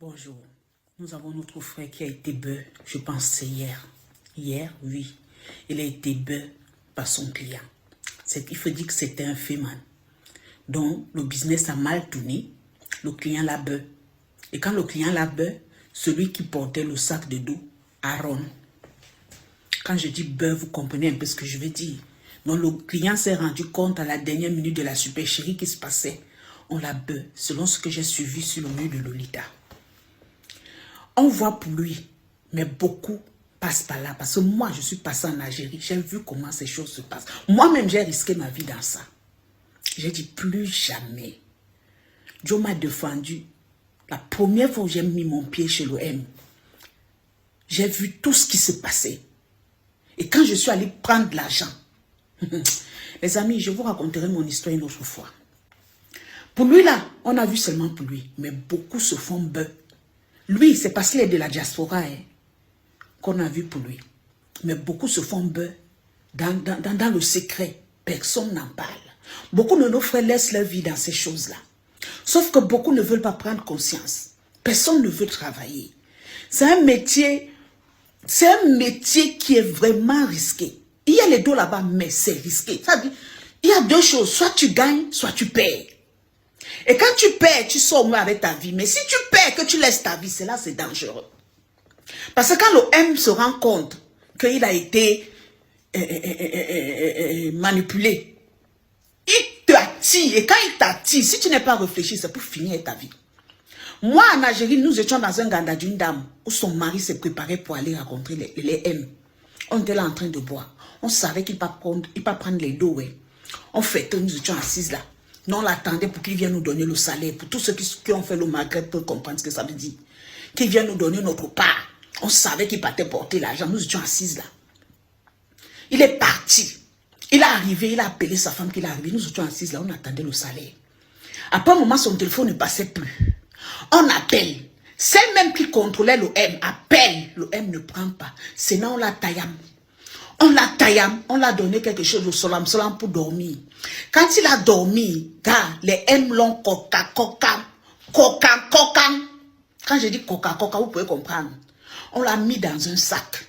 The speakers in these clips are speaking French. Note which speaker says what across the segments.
Speaker 1: Bonjour, nous avons notre frère qui a été beu, je pense c'est hier. Hier, oui, il a été beu par son client. Il faut dire que c'était un féman. Donc, le business a mal tourné, le client l'a beu. Et quand le client l'a beu, celui qui portait le sac de dos, Aaron. Quand je dis beu, vous comprenez un peu ce que je veux dire. Donc, le client s'est rendu compte à la dernière minute de la supercherie qui se passait. On l'a beu, selon ce que j'ai suivi sur le mur de Lolita. On voit pour lui, mais beaucoup passent par là. Parce que moi, je suis passé en Algérie. J'ai vu comment ces choses se passent. Moi-même, j'ai risqué ma vie dans ça. J'ai dit plus jamais. Dieu m'a défendu. La première fois où j'ai mis mon pied chez l'OM, j'ai vu tout ce qui se passait. Et quand je suis allé prendre l'argent, les amis, je vous raconterai mon histoire une autre fois. Pour lui là, on a vu seulement pour lui, mais beaucoup se font bœuf. Lui, c'est parce qu'il est de la diaspora qu'on a vu pour lui. Mais beaucoup se font bœuf dans le secret. Personne n'en parle. Beaucoup de nos frères laissent leur vie dans ces choses-là. Sauf que beaucoup ne veulent pas prendre conscience. Personne ne veut travailler. C'est un métier qui est vraiment risqué. Il y a les dos là-bas, mais c'est risqué. Ça veut dire, il y a deux choses. Soit tu gagnes, soit tu perds. Et quand tu perds, tu sors moins avec ta vie. Mais si tu perds, que tu laisses ta vie, c'est là, c'est dangereux. Parce que quand l'OM se rend compte qu'il a été manipulé, il t'attire. Et quand il t'attire, si tu n'es pas réfléchi, c'est pour finir ta vie. Moi, en Algérie, nous étions dans un ganda d'une dame où son mari s'est préparé pour aller rencontrer les M. On était là en train de boire. On savait qu'il ne va pas prendre les dos. Ouais. En fait, nous étions assises là. Nous, on l'attendait pour qu'il vienne nous donner le salaire. Pour tous ceux qui ont fait le Maghreb pour comprendre ce que ça veut dire. Qu'il vienne nous donner notre part. On savait qu'il partait porter l'argent. Nous étions assises là. Il est parti. Il est arrivé, il a appelé sa femme qu'il est arrivé. Nous étions assises là, on attendait le salaire. Après un moment, son téléphone ne passait plus. On appelle. Celle même qui contrôlait l'OM appelle. L'OM ne prend pas. Sinon, on l'a taillame. On l'a taillame. On l'a donné quelque chose de solam pour dormir. Quand il a dormi, gars, les M l'ont coca. Quand je dis coca, vous pouvez comprendre. On l'a mis dans un sac.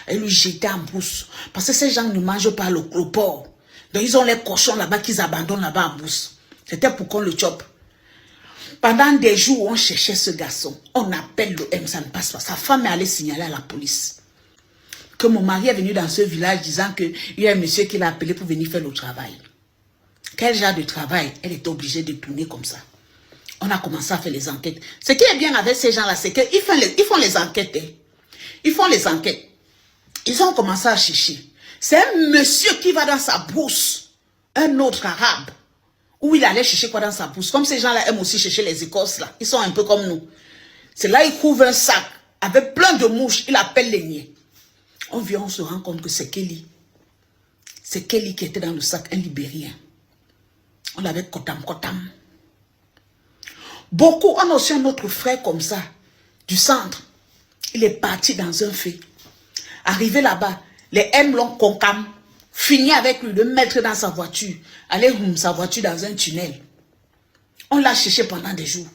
Speaker 1: Et le jeté en brousse. Parce que ces gens ne mangent pas le porc. Donc ils ont les cochons là-bas qu'ils abandonnent là-bas en brousse. C'était pour qu'on le chope. Pendant des jours où on cherchait ce garçon, on appelle le M, ça ne passe pas. Sa femme est allée signaler à la police que mon mari est venu dans ce village disant qu'il y a un monsieur qui l'a appelé pour venir faire le travail. Quel genre de travail? Elle était obligée de tourner comme ça. On a commencé à faire les enquêtes. Ce qui est bien avec ces gens-là, c'est qu'ils font les enquêtes. Ils font les enquêtes. Ils ont commencé à chercher. C'est un monsieur qui va dans sa brousse, un autre arabe, où il allait chercher quoi dans sa brousse. Comme ces gens-là aiment aussi chercher les écorces là. Ils sont un peu comme nous. C'est là il trouve un sac avec plein de mouches. Il appelle les niais. On vient, on se rend compte que c'est Kelly. C'est Kelly qui était dans le sac, un Libérien. On l'avait kotam. Beaucoup, on a aussi un autre frère comme ça, du centre. Il est parti dans un fait. Arrivé là-bas, les M l'ont concam. Fini avec lui, le mettre dans sa voiture. Aller sa voiture dans un tunnel. On l'a cherché pendant des jours.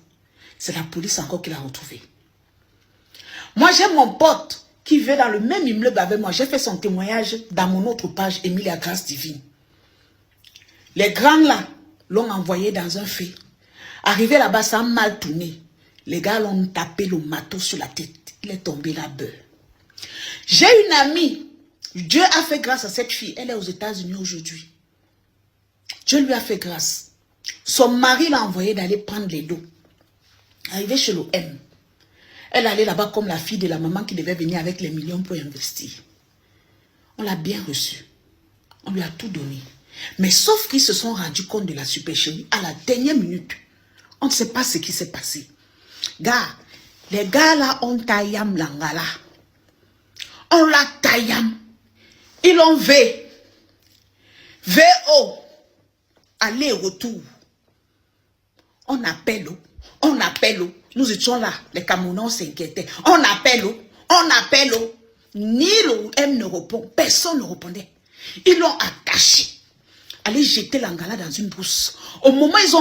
Speaker 1: C'est la police encore qui l'a retrouvé. Moi, j'ai mon pote qui vit dans le même immeuble avec moi. J'ai fait son témoignage dans mon autre page, Emilia Grâce Divine. Les grands là l'ont envoyé dans un fait. Arrivé là-bas, ça a mal tourné. Les gars l'ont tapé le marteau sur la tête. Il est tombé là-bas. J'ai une amie. Dieu a fait grâce à cette fille. Elle est aux États-Unis aujourd'hui. Dieu lui a fait grâce. Son mari l'a envoyé d'aller prendre les dos. Arrivé chez l'OM. Elle allait là-bas comme la fille de la maman qui devait venir avec les millions pour investir. On l'a bien reçue. On lui a tout donné. Mais sauf qu'ils se sont rendus compte de la supercherie à la dernière minute. On ne sait pas ce qui s'est passé. Gars, les gars là ont taillam l'angala. On l'a taillam. Ils l'ont VO. Aller-retour. On appelle. Nous étions là. Les Camerounais s'inquiétaient. On appelle. Ni le M ne répond. Personne ne répondait. Ils l'ont attaché. Aller jeter l'angala dans une brousse. Au moment où ils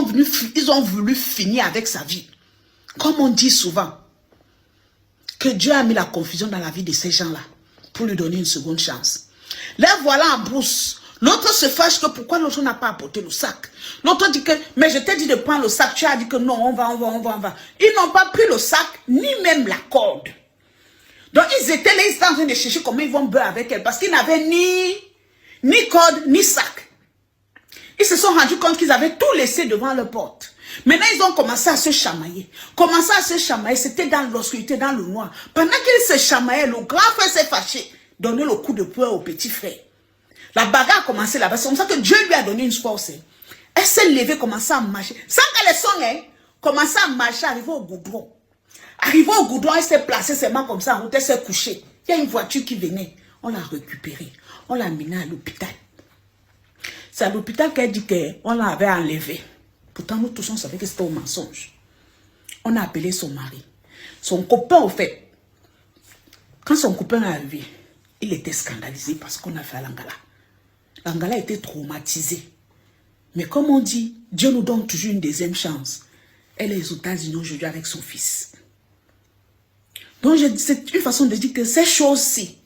Speaker 1: ont voulu finir avec sa vie. Comme on dit souvent. que Dieu a mis la confusion dans la vie de ces gens-là pour lui donner une seconde chance. Là, voilà en brousse. L'autre se fâche que pourquoi l'autre n'a pas apporté le sac. L'autre dit que, mais je t'ai dit de prendre le sac. Tu as dit que non, on va. Ils n'ont pas pris le sac, ni même la corde. Donc, ils étaient là, ils étaient en train de chercher comment ils vont beurre avec elle. Parce qu'ils n'avaient ni corde, ni sac. Ils se sont rendus compte qu'ils avaient tout laissé devant leur porte. Maintenant, ils ont commencé à se chamailler. C'était dans l'obscurité, dans le noir. Pendant qu'ils se chamaillaient, le grand frère s'est fâché. Donner le coup de poing au petit frère. La bagarre a commencé là-bas. C'est comme ça que Dieu lui a donné une force. Elle s'est levée, commençait à marcher. Sans qu'elle sonne, commençait à marcher, arriver au goudron. Arrivée au goudron, elle s'est placée ses mains comme ça en route, elle s'est couchée. Il y a une voiture qui venait. On l'a récupérée. On l'a amenée à l'hôpital. C'est à l'hôpital qu'elle dit qu'on l'avait enlevée. Pourtant, nous tous, on savait que c'était un mensonge. On a appelé son mari. Son copain, au fait, quand son copain est arrivé, il était scandalisé parce qu'on a fait à l'Angala. L'Angala était traumatisé. Mais comme on dit, Dieu nous donne toujours une deuxième chance. Elle est aux États-Unis aujourd'hui avec son fils. Donc, c'est une façon de dire que ces choses-ci,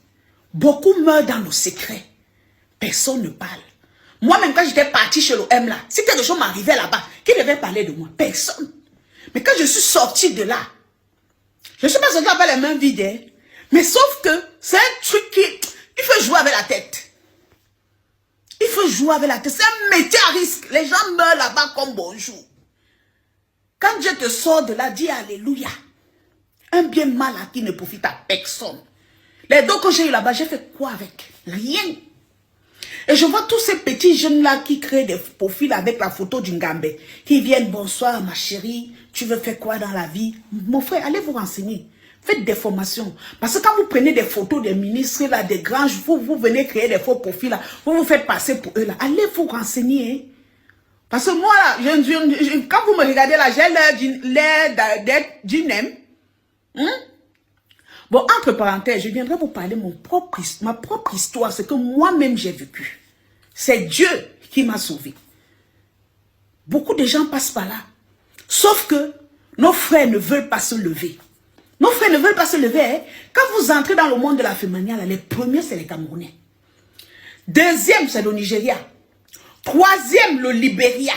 Speaker 1: beaucoup meurent dans le secret. Personne ne parle. Moi-même, quand j'étais partie chez le M là, si quelque chose m'arrivait là-bas, qui devait parler de moi? Personne. Mais quand je suis sortie de là, je ne suis pas sortie avec les mains vides, hein, mais sauf que c'est un truc qui... Il faut jouer avec la tête. Il faut jouer avec la tête. C'est un métier à risque. Les gens meurent là-bas comme bonjour. Quand Dieu te sort de là, dis alléluia. Un bien mal à qui ne profite à personne. Les deux que j'ai eu là-bas, j'ai fait quoi avec? Rien. Et je vois tous ces petits jeunes-là qui créent des profils avec la photo d'une Gambé. Qui viennent, bonsoir ma chérie, tu veux faire quoi dans la vie? Mon frère, allez vous renseigner. Faites des formations. Parce que quand vous prenez des photos des ministres, là, des grands, vous venez créer des faux profils, là, vous vous faites passer pour eux. Là. Allez vous renseigner. Hein. Parce que moi, là, quand vous me regardez là, j'ai l'air d'être d'une. Bon, entre parenthèses, je viendrai vous parler de ma propre histoire, ce que moi-même j'ai vécu. C'est Dieu qui m'a sauvé. Beaucoup de gens passent par là. Sauf que nos frères ne veulent pas se lever. Nos frères ne veulent pas se lever. Hein. Quand vous entrez dans le monde de la féminin, les premiers, c'est les Camerounais. Deuxième, c'est le Nigeria. Troisième, le Libéria.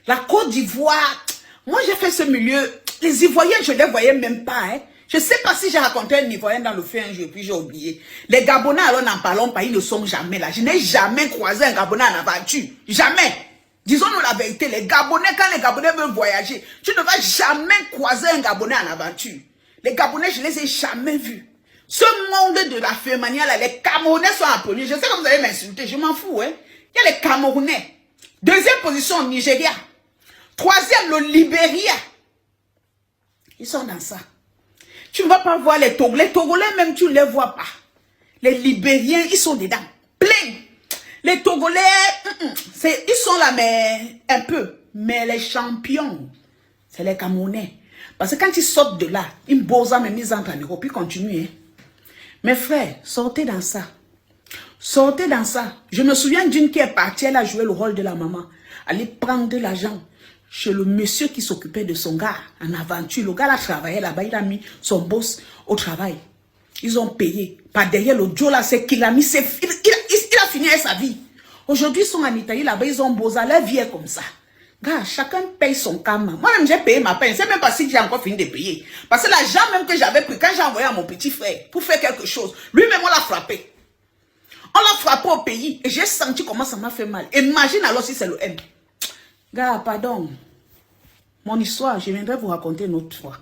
Speaker 1: La Côte d'Ivoire. Moi, j'ai fait ce milieu. Les Ivoiriens, je ne les voyais même pas. Hein. Je ne sais pas si j'ai raconté un Ivoirien dans le fait un jour, puis j'ai oublié. Les Gabonais, alors n'en parlons pas, ils ne sont jamais là. Je n'ai jamais croisé un Gabonais en aventure. Jamais. Disons-nous la vérité, les Gabonais, quand les Gabonais veulent voyager, tu ne vas jamais croiser un Gabonais en aventure. Les Gabonais, je ne les ai jamais vus. Ce monde de la féminin, là, les Camerounais sont en premier. Je sais que vous allez m'insulter, je m'en fous. Hein. Il y a les Camerounais. Deuxième position, Nigeria. Troisième, le Libéria. Ils sont dans ça. Tu ne vas pas voir les Togolais. Les Togolais, même, tu ne les vois pas. Les Libériens, ils sont dedans. Plein. Les Togolais, ils sont là, mais un peu. Mais les champions, c'est les Camerounais. Parce que quand ils sortent de là, ils bossent même ils entrent en Europe, ils continuent. Hein. Mes frères, sortez dans ça. Sortez dans ça. Je me souviens d'une qui est partie, elle a joué le rôle de la maman. Aller prendre de l'argent chez le monsieur qui s'occupait de son gars en aventure. Le gars a travaillé là-bas, il a mis son boss au travail. Ils ont payé. Par derrière le Joe là, c'est qu'il a mis ses... Il a fini sa vie. Aujourd'hui, ils sont en Italie là-bas, ils ont bossé. Leur vie est comme ça. Gars, chacun paye son karma. Moi-même, j'ai payé ma peine. Je ne sais même pas si j'ai encore fini de payer. Parce que l'argent même que j'avais pris, quand j'ai envoyé à mon petit frère pour faire quelque chose, lui-même, on l'a frappé. On l'a frappé au pays. Et j'ai senti comment ça m'a fait mal. Imagine alors si c'est le M. Gars, pardon. Mon histoire, je viendrai vous raconter une autre fois.